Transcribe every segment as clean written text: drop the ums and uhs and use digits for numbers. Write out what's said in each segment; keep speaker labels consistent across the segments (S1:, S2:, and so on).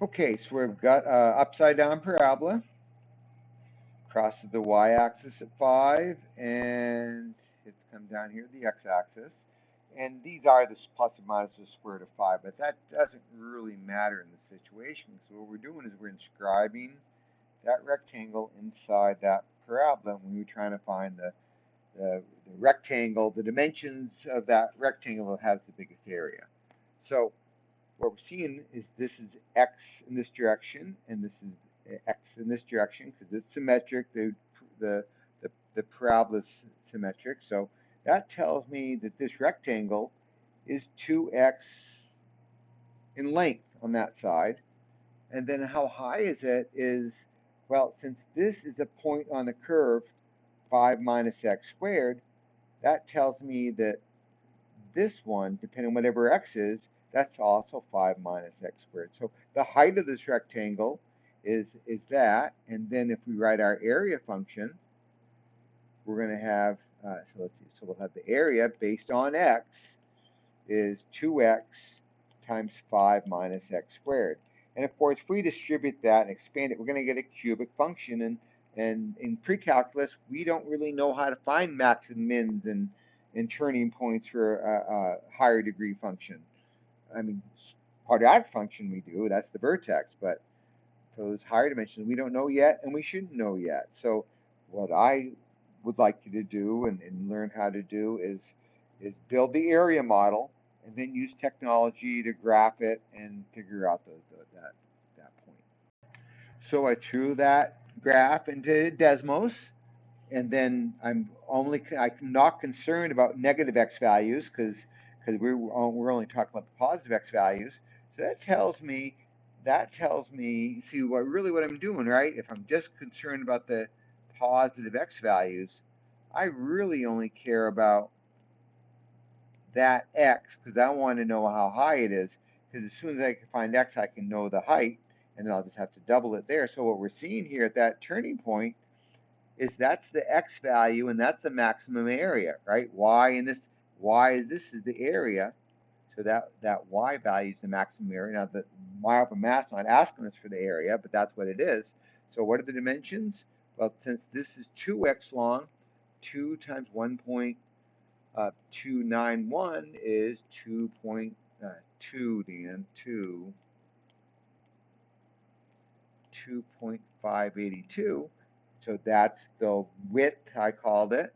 S1: Okay, so we've got upside down parabola, crosses the y-axis at 5, and it's come down here, the x-axis. And these are the plus or minus the square root of 5, but that doesn't really matter in this situation. So what we're doing is we're inscribing that rectangle inside that parabola when we're trying to find the rectangle, the dimensions of that rectangle that has the biggest area. So what we're seeing is this is x in this direction, and this is x in this direction because it's symmetric. The, the parabola is symmetric. So that tells me that this rectangle is 2x in length on that side. And then how high is it is, well, since this is a point on the curve, 5 minus x squared, that tells me that this one, depending on whatever x is, that's also 5 minus x squared. So the height of this rectangle is that, and then if we write our area function, we're going to have, so let's see, so we'll have the area based on x is 2x times 5 minus x squared. And of course, if we distribute that and expand it, we're going to get a cubic function. And in pre-calculus, we don't really know how to find max and mins and turning points for a higher degree function. I mean, quadratic function we do, that's the vertex, but for those higher dimensions, we don't know yet, and we shouldn't know yet. So what I would like you to do and learn how to do is build the area model and then use technology to graph it and figure out that point. So I threw that graph into Desmos, and then I'm not concerned about negative x values because we're only talking about the positive x values. So that tells me see what I'm doing, right? If I'm just concerned about the positive x values, I really only care about that x because I want to know how high it is, because as soon as I can find x, I can know the height, and then I'll just have to double it there. So what we're seeing here at that turning point is that's the x value, and that's the maximum area, right? Y is the area, so that y value is the maximum area. Now the myopia math's not asking us for the area, but that's what it is. So what are the dimensions? Well, since this is 2x long, 2 times 1.291 is 2.2, Dan, 2.582. So that's the width, I called it.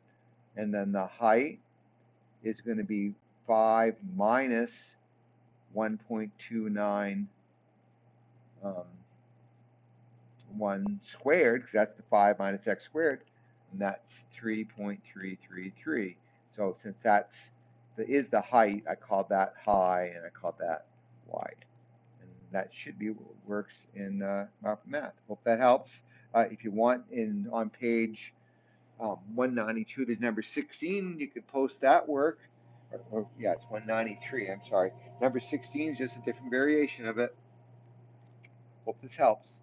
S1: And then the height is going to be 5 minus 1.29 1 squared, because that's the 5 minus x squared, and that's 3.333. So since is the height, I called that high and I called that wide. And that should be what works in math. Hope that helps. If you want, on page 192, there's number 16. You could post that work. Yeah, it's 193. I'm sorry. Number 16 is just a different variation of it. Hope this helps.